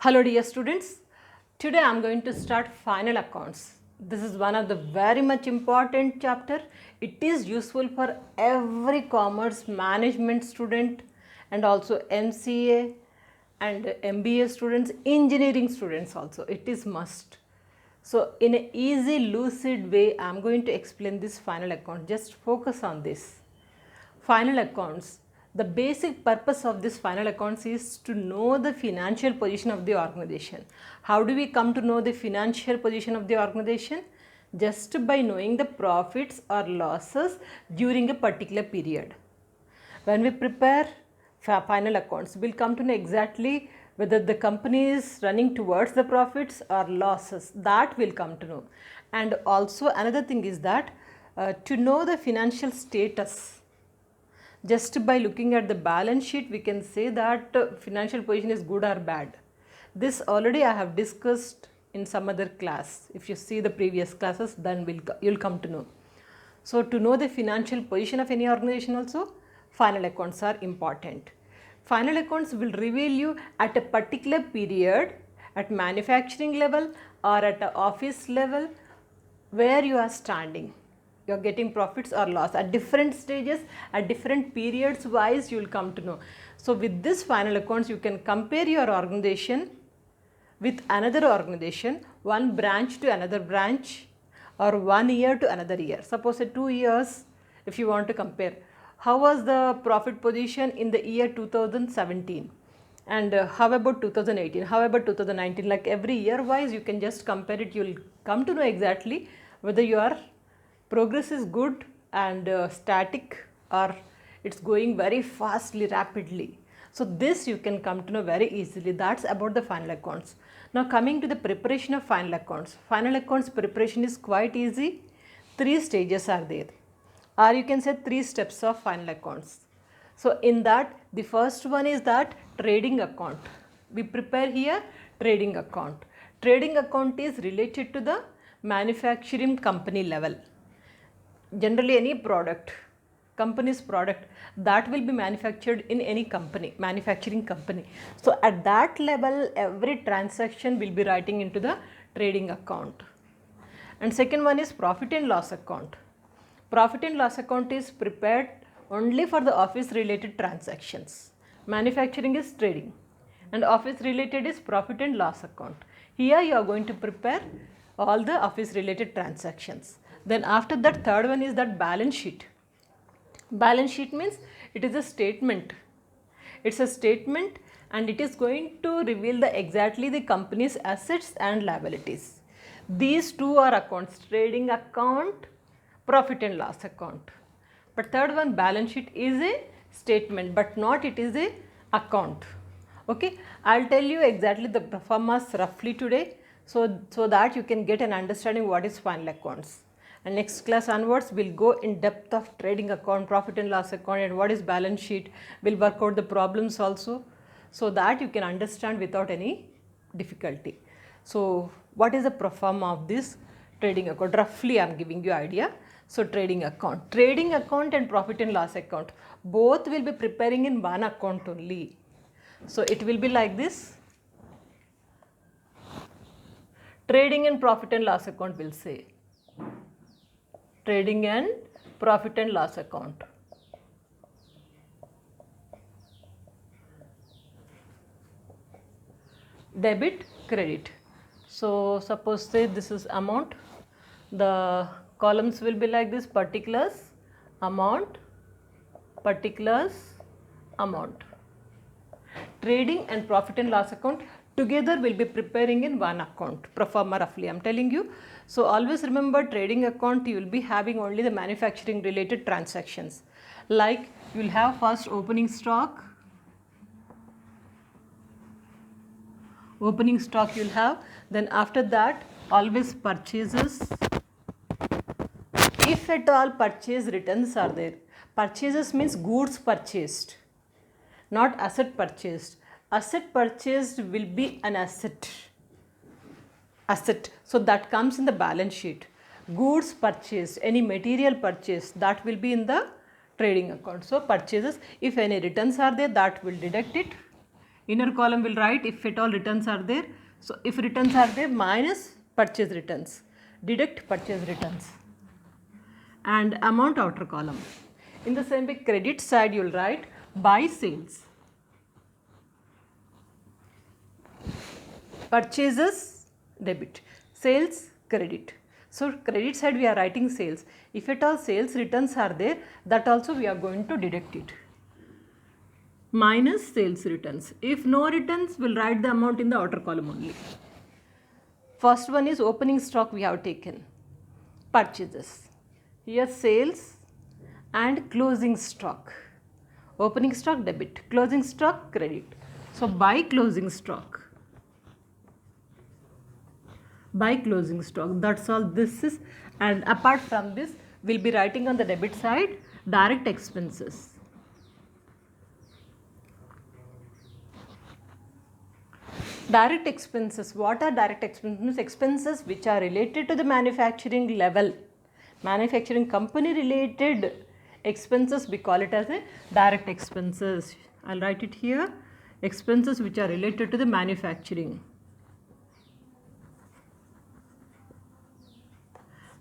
Hello dear students, today I am going to start final accounts. This is one of the very much important chapter. It is useful for every commerce management student and also MCA and MBA students, engineering students also. It is must. So in an easy lucid way I am going to explain this final account. Just focus on this. Final accounts. The basic purpose of this final accounts is to know the financial position of the organization. How do we come to know the financial position of the organization? Just by knowing the profits or losses during a particular period. When we prepare final accounts, we'll come to know exactly whether the company is running towards the profits or losses. That will come to know. And also another thing is that to know the financial status, just by looking at the balance sheet we can say that financial position is good or bad. This already I have discussed in some other class. If you see the previous classes, then you'll come to know. So to know the financial position of any organization also, final accounts are important. Final accounts will reveal you at a particular period at manufacturing level or at an office level where you are standing. You are getting profits or loss at different stages, at different periods wise you will come to know. So with this final accounts you can compare your organization with another organization, one branch to another branch or 1 year to another year. Suppose 2 years if you want to compare. How was the profit position in the year 2017 and how about 2018, how about 2019, like every year wise you can just compare it. You will come to know exactly whether your progress is good and static or it's going very fastly, rapidly. So this you can come to know very easily. That's about the final accounts. Now coming to the preparation of final accounts. Final accounts preparation is quite easy. 3 stages are there, or you can say 3 steps of final accounts. So in that, the first one is that trading account. We prepare here trading account. Trading account is related to the manufacturing company level. Generally any product, company's product that will be manufactured in any company, manufacturing company. So at that level every transaction will be writing into the trading account. And second one is profit and loss account. Profit and loss account is prepared only for the office related transactions. Manufacturing is trading and office related is profit and loss account. Here you are going to prepare all the office related transactions. Then after that, third one is that balance sheet. Balance sheet means it is a statement. It's a statement and it is going to reveal exactly the company's assets and liabilities. These two are accounts, trading account, profit and loss account. But third one, balance sheet is a statement but not it is a account. Okay, I'll tell you exactly the performance roughly today so that you can get an understanding what is final accounts. And next class onwards we'll go in depth of trading account, profit and loss account and what is balance sheet. We'll work out the problems also so that you can understand without any difficulty. So what is the pro forma of this trading account? Roughly I am giving you idea. So trading account and profit and loss account both will be preparing in one account only. So it will be like this. Trading and profit and loss account will say. Trading and profit and loss account. Debit, credit. So suppose say this is amount. The columns will be like this: particulars, amount, particulars, amount. Trading and profit and loss account together will be preparing in one account, pro forma roughly I am telling you. So always remember, trading account you will be having only the manufacturing related transactions. Like you will have first opening stock you will have, then after that always purchases. If at all purchase returns are there. Purchases means goods purchased, not asset purchased. Asset purchased will be an asset. So that comes in the balance sheet. Goods purchased, any material purchased, that will be in the trading account. So purchases, if any returns are there, that will deduct it. Inner column will write if at all returns are there. So if returns are there, minus purchase returns, deduct purchase returns, and amount outer column. In the same way, credit side you will write by sales, purchases debit, sales credit. So credit side we are writing sales. If at all sales returns are there, that also we are going to deduct it. Minus sales returns. If no returns, we'll write the amount in the outer column only. First one is opening stock we have taken. Purchases. Here sales and closing stock. Opening stock debit, closing stock credit. So by closing stock. By closing stock, that's all this is. And apart from this, we'll be writing on the debit side direct expenses. Direct expenses. What are direct expenses? Expenses which are related to the manufacturing level. Manufacturing company related expenses, we call it as a direct expenses. I'll write it here. Expenses which are related to the manufacturing.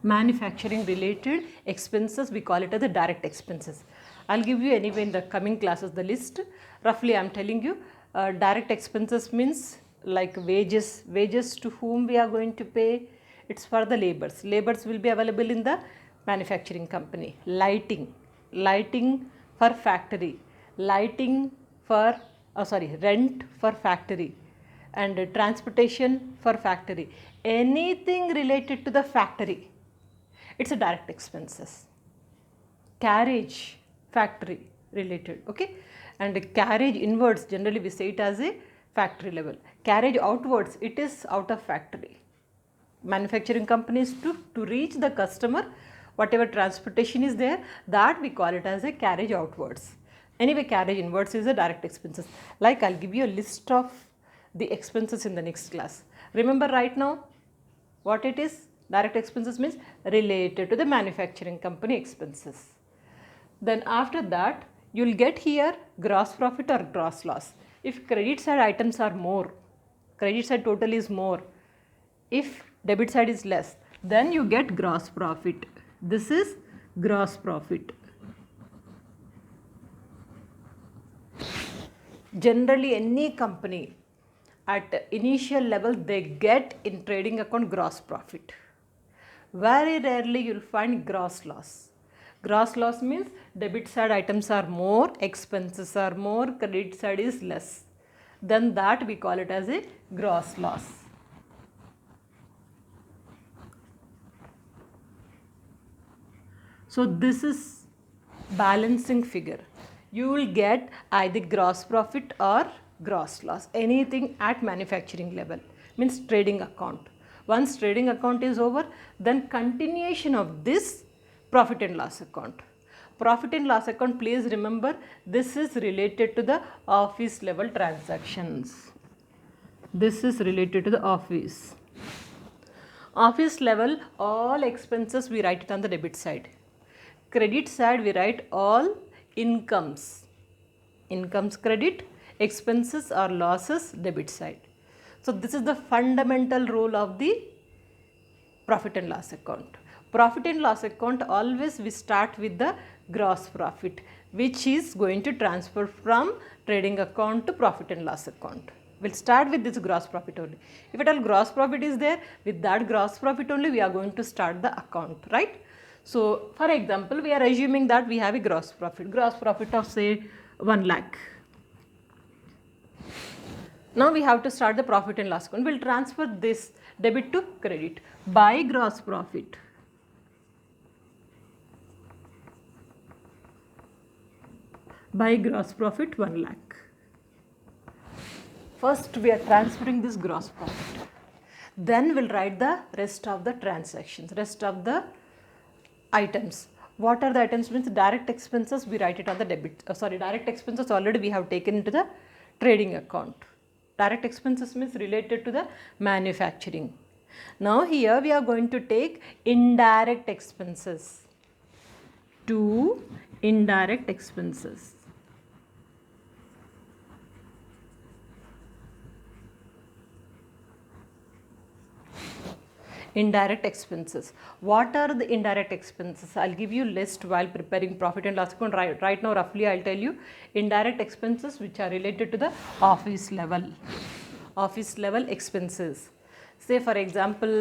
Manufacturing related expenses, we call it as the direct expenses. I'll give you anyway in the coming classes the list. Roughly I'm telling you, direct expenses means like wages to whom we are going to pay. It's for the labors will be available in the manufacturing company. Lighting for factory, lighting for rent for factory, and transportation for factory. Anything related to the factory, it's a direct expenses. Carriage, factory related, okay, and carriage inwards, generally we say it as a factory level. Carriage outwards, it is out of factory. Manufacturing companies to reach the customer, whatever transportation is there, that we call it as a carriage outwards. Anyway, carriage inwards is a direct expenses. Like I'll give you a list of the expenses in the next class. Remember right now what it is? Direct expenses means related to the manufacturing company expenses. Then after that, you will get here gross profit or gross loss. If credit side items are more, credit side total is more, if debit side is less, then you get gross profit. This is gross profit. Generally any company at initial level, they get in trading account gross profit. Very rarely you will find gross loss. Gross loss means debit side items are more, expenses are more, credit side is less. Then that we call it as a gross loss. So this is balancing figure. You will get either gross profit or gross loss, anything at manufacturing level, means trading account. Once trading account is over, then continuation of this profit and loss account. Profit and loss account, please remember, this is related to the office level transactions. This is related to the office. Office level, all expenses we write it on the debit side. Credit side we write all incomes. Incomes credit, expenses or losses debit side. So this is the fundamental role of the profit and loss account. Profit and loss account, always we start with the gross profit, which is going to transfer from trading account to profit and loss account. We'll start with this gross profit only. If at all gross profit is there, with that gross profit only we are going to start the account, right? So for example, we are assuming that we have a gross profit of say 1 lakh. Now we have to start the profit and loss account. We'll transfer this debit to credit by gross profit. By gross profit 1 lakh. First we are transferring this gross profit. Then we'll write the rest of the transactions, rest of the items. What are the items? Means direct expenses, we write it on the debit. Direct expenses already we have taken into the trading account. Direct expenses means related to the manufacturing. Now here we are going to take indirect expenses. To indirect expenses. Indirect expenses. What are the indirect expenses? I'll give you list while preparing profit and loss account. Right now roughly I'll tell you indirect expenses which are related to the office level expenses. Say for example,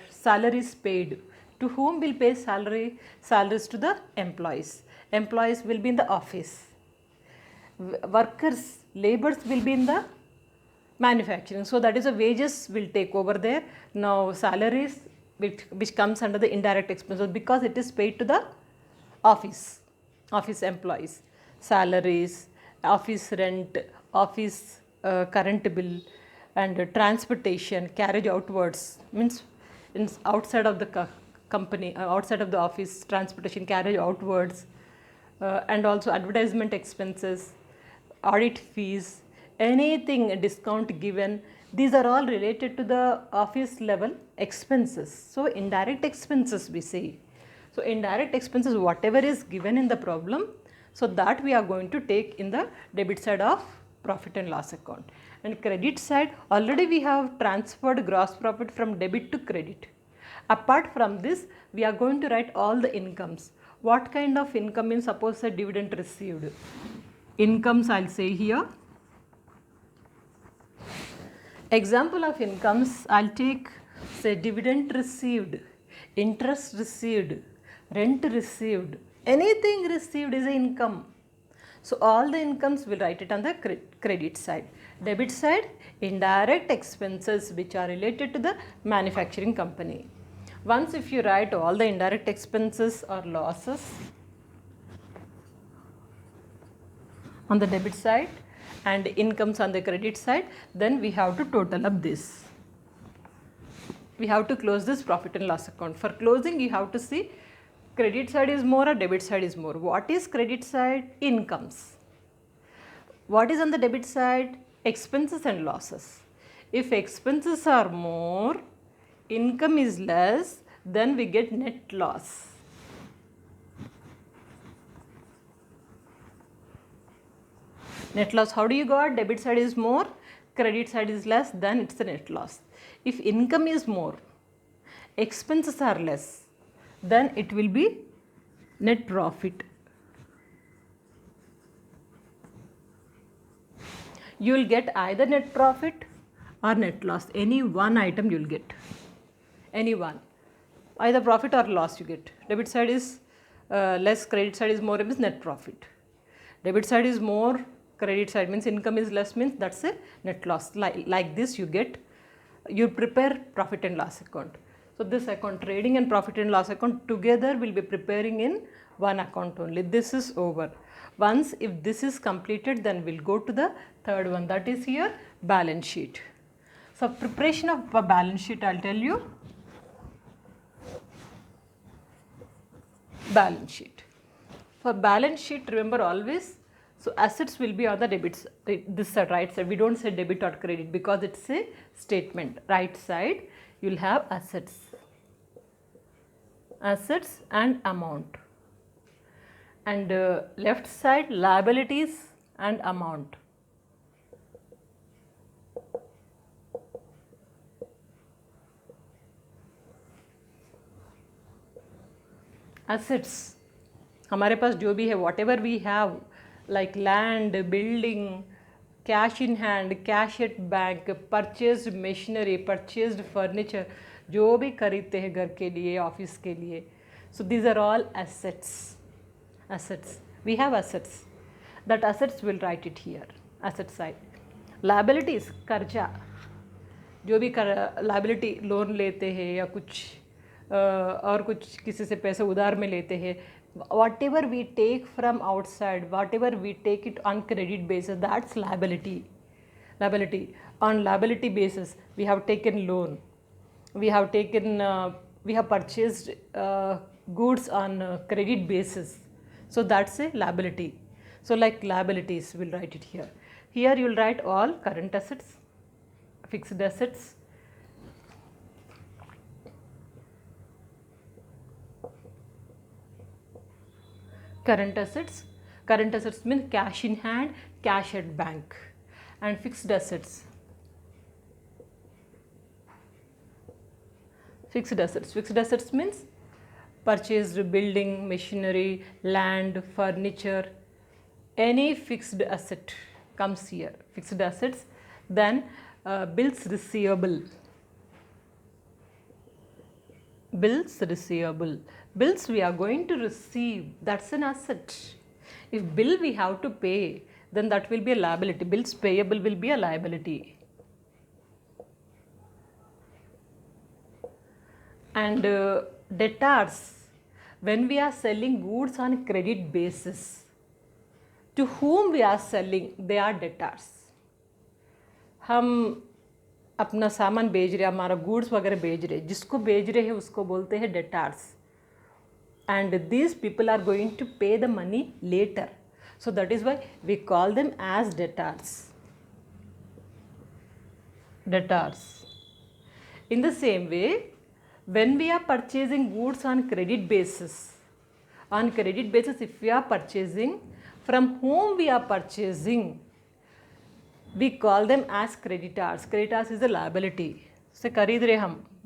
salaries paid. To whom will pay salary? Salaries to the employees. Employees will be in the office. Workers, laborers will be in the manufacturing. So that is the wages will take over there. Now salaries which comes under the indirect expenses because it is paid to the office employees. Salaries, office rent, office current bill, and transportation, carriage outwards, means outside of the company, outside of the office, transportation, carriage outwards, and also advertisement expenses, audit fees, anything discount given, these are all related to the office level expenses. So indirect expenses we say. So indirect expenses, whatever is given in the problem, so that we are going to take in the debit side of profit and loss account. And credit side, already we have transferred gross profit from debit to credit. Apart from this, we are going to write all the incomes. What kind of income means? Suppose a dividend received. Incomes I'll say here. Example of incomes, I'll take say dividend received, interest received, rent received, anything received is an income. So all the incomes will write it on the credit side. Debit side, indirect expenses which are related to the manufacturing company. Once if you write all the indirect expenses or losses on the debit side and incomes on the credit side, then we have to total up this. We have to close this profit and loss account. For closing, you have to see credit side is more or debit side is more. What is credit side? Incomes. What is on the debit side? Expenses and losses. If expenses are more, income is less, then we get net loss. Net loss, how do you got? Debit side is more, credit side is less, then it's a net loss. If income is more, expenses are less, then it will be net profit. You will get either net profit or net loss. Any one item you will get. Any one. Either profit or loss you get. Debit side is less, credit side is more, means net profit. Debit side is more, credit side means income is less, means that's a net loss. Like this you get, you prepare profit and loss account. So this account, trading and profit and loss account together will be preparing in one account only. This is over. Once if this is completed, then we'll go to the third one, that is here balance sheet. So preparation of a balance sheet, I'll tell you. Balance sheet. For balance sheet, remember always, so assets will be on the debit, this side, right side. We don't say debit or credit because it's a statement. Right side, you'll have assets. Assets and amount. And left side, liabilities and amount. Assets, हमारे पास जो भी है, whatever we have, like land, building, cash in hand, cash at bank, purchased machinery, purchased furniture, जो भी खरीदते हैं घर के लिए, ऑफिस के लिए. So these are all assets. Assets. We have assets. That assets will write it here. Asset side. Liabilities, कर्जा. जो भी liability लोन लेते हैं या कुछ और कुछ किसी से पैसे उधार में लेते हैं, whatever we take from outside, whatever we take it on credit basis, that's liability. Liability. On liability basis, we have taken loan. We have taken, we have purchased goods on credit basis. So that's a liability. So like liabilities, we'll write it here. Here you will write all current assets, fixed assets, current assets. Current assets means cash in hand, cash at bank, and fixed assets. Fixed assets. Fixed assets means purchased building, machinery, land, furniture, any fixed asset comes here. Fixed assets. Then bills receivable. Bills receivable. Bills we are going to receive, that's an asset. If bill we have to pay, then that will be a liability. Bills payable will be a liability. And debtors, when we are selling goods on credit basis, to whom we are selling, they are debtors. हम अपना सामान बेच रहे हैं, हमारा goods वगैरह बेच रहे हैं, जिसको बेच रहे हैं उसको बोलते हैं debtors. And these people are going to pay the money later. So that is why we call them as debtors. Debtors. In the same way, when we are purchasing goods on credit basis, if we are purchasing, from whom we are purchasing, we call them as creditors. Creditors is a liability. So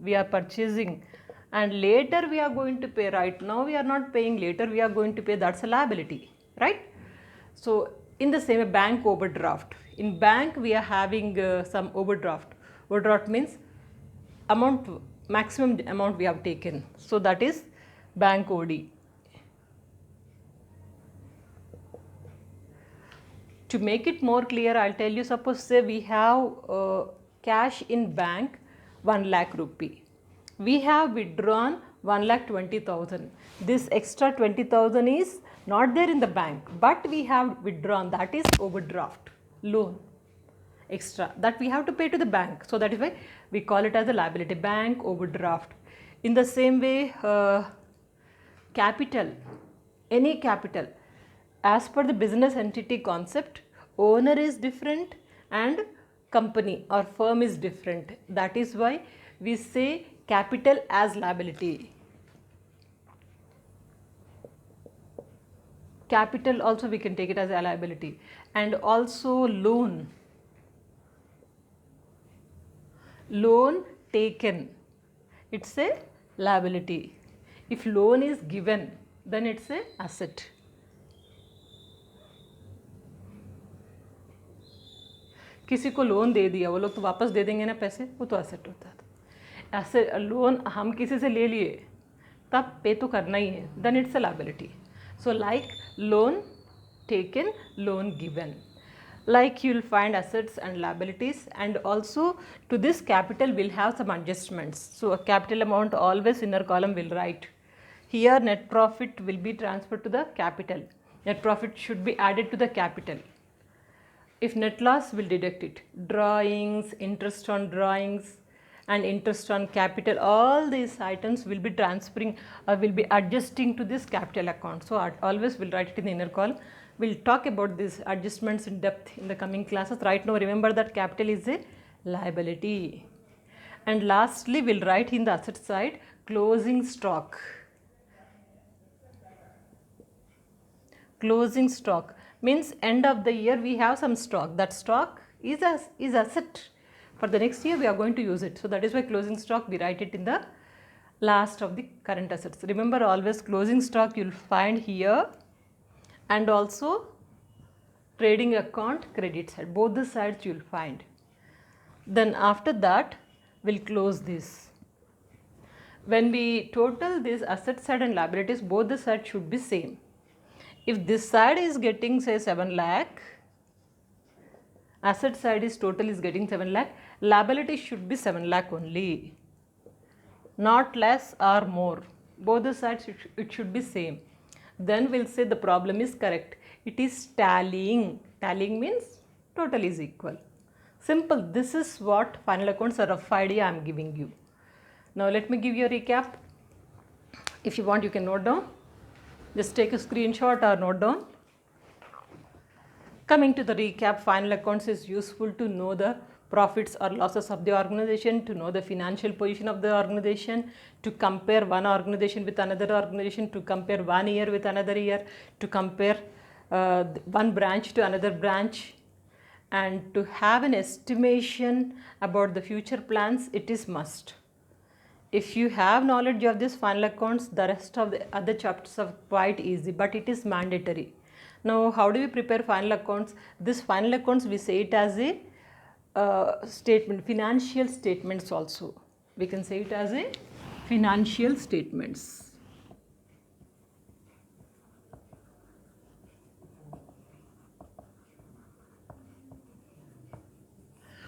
we are purchasing and later we are going to pay. Right now we are not paying, later we are going to pay, that's a liability, right? So in the same way, bank overdraft. In bank we are having some overdraft. Overdraft means amount, maximum amount we have taken. So that is bank OD. To make it more clear, I'll tell you, suppose say we have cash in bank 1 lakh rupee. We have withdrawn 1,20,000. This extra 20,000 is not there in the bank, but we have withdrawn, that is overdraft, loan, extra, that we have to pay to the bank. So that is why we call it as a liability, bank overdraft. In the same way, capital, any capital. As per the business entity concept, owner is different and company or firm is different. That is why we say capital as liability. Capital also we can take it as a liability. And also loan. Loan taken, it's a liability. If loan is given, then it's a asset. किसी को loan दे दिया, वो लोग तो वापस दे देंगे ना पैसे, वो तो एसेट होता है. ऐसे लोन हम किसी से ले लिए तब पे तो करना ही है, then it's a liability. So like loan taken, loan given. Like you will find assets and liabilities, and also to this capital will have some adjustments. So a capital amount always inner column will write. Here net profit will be transferred to the capital. Net profit should be added to the capital. If net loss, will deduct it. Drawings, interest on drawings and interest on capital, all these items will be transferring or will be adjusting to this capital account. So always will write it in the inner column. We'll talk about these adjustments in depth in the coming classes. Right now remember that capital is a liability. And lastly, we'll write in the asset side closing stock. Closing stock means end of the year we have some stock. That stock is asset. For the next year we are going to use it. So that is why closing stock we write it in the last of the current assets. Remember always closing stock you will find here, and also trading account credit side. Both the sides you will find. Then after that we'll close this. When we total this asset side and liabilities, both the sides should be same. If this side is getting say 7 lakh, asset side is total is getting 7 lakh, liability should be 7 lakh only, not less or more. Both the sides it should be same. Then we'll say the problem is correct. It is tallying. Tallying means total is equal. Simple. This is what final accounts are, rough idea I am giving you. Now let me give you a recap. If you want you can note down. Just take a screenshot or note down. Coming to the recap, final accounts is useful to know the profits or losses of the organization, to know the financial position of the organization, to compare one organization with another organization, to compare 1 year with another year, to compare one branch to another branch, and to have an estimation about the future plans. It is must. If you have knowledge of this final accounts, the rest of the other chapters are quite easy, but it is mandatory. Now, how do we prepare final accounts? This final accounts, we say it as a statement, financial statements also. We can say it as a financial statements.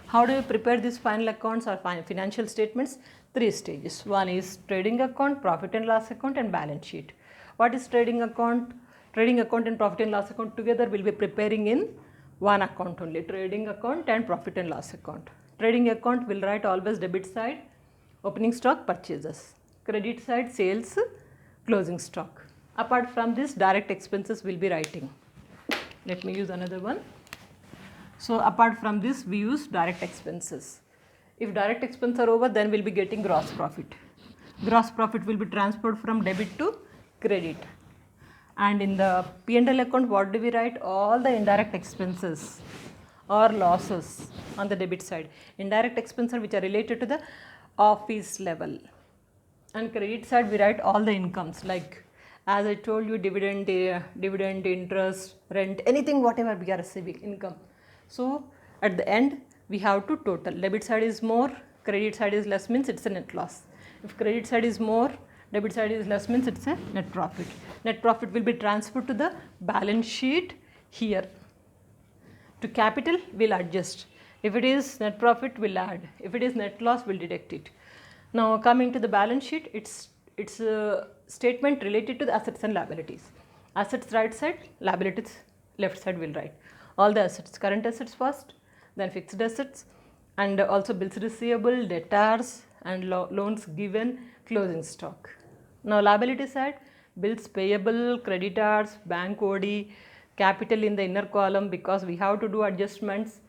How do you prepare these final accounts or financial statements? 3 stages. One is trading account, profit and loss account, and balance sheet. What is trading account? Trading account and profit and loss account together will be preparing in one account only, trading account and profit and loss account. Trading account will write always debit side, opening stock purchases, credit side sales, closing stock. Apart from this, direct expenses will be writing. Let me use another one. So apart from this, we use direct expenses. If direct expenses are over, then we'll be getting gross profit. Gross profit will be transferred from debit to credit. And in the P&L account, what do we write? All the indirect expenses or losses on the debit side. Indirect expenses which are related to the office level. And credit side, we write all the incomes, like as I told you, dividend, interest, rent, anything whatever we are receiving, income. So at the end, we have to total. Debit side is more, credit side is less, means it's a net loss. If credit side is more, debit side is less, means it's a net profit. Net profit will be transferred to the balance sheet here. To capital, we'll adjust. If it is net profit, we'll add. If it is net loss, we'll deduct it. Now coming to the balance sheet, it's a statement related to the assets and liabilities. Assets right side, liabilities left side will write. All the assets, current assets first, then fixed assets, and also bills receivable, debtors, and loans given, closing stock. Now liability side, bills payable, creditors, bank OD, capital in the inner column because we have to do adjustments,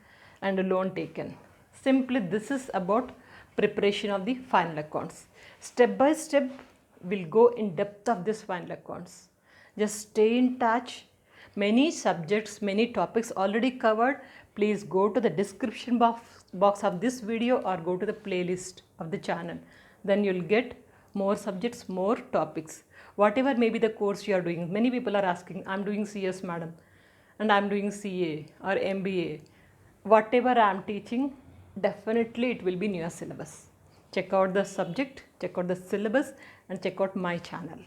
and a loan taken. Simply this is about preparation of the final accounts. Step by step, we'll go in depth of this final accounts. Just stay in touch. Many subjects, many topics already covered. Please go to the description box of this video or go to the playlist of the channel. Then you'll get more subjects, more topics. Whatever may be the course you are doing. Many people are asking, I'm doing CS madam and I'm doing CA or MBA. Whatever I'm teaching, definitely it will be near syllabus. Check out the subject, check out the syllabus, and check out my channel.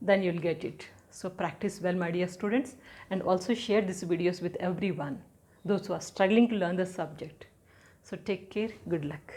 Then you'll get it. So practice well, my dear students, and also share these videos with everyone, those who are struggling to learn the subject. So take care, good luck.